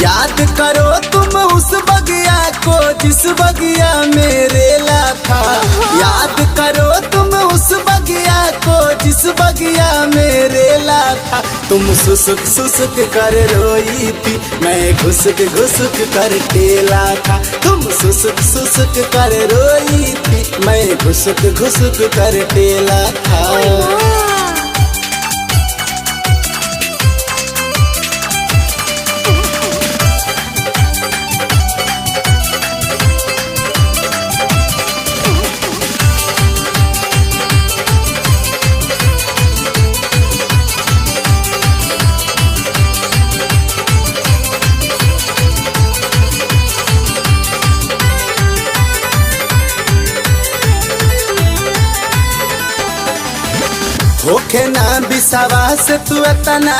याद करो तुम उस बगिया को जिस बगिया में रेला था। याद करो तुम उस बगिया को जिस बगिया में रेला था। तुम सुसुक सुसुक कर रोई थी, मैं घुसक घुसक कर टेला था। तुम सुसुक सुसुक कर रोई थी, मैं घुसक घुसक कर टेला था। होखे ना विश्वास तू इतना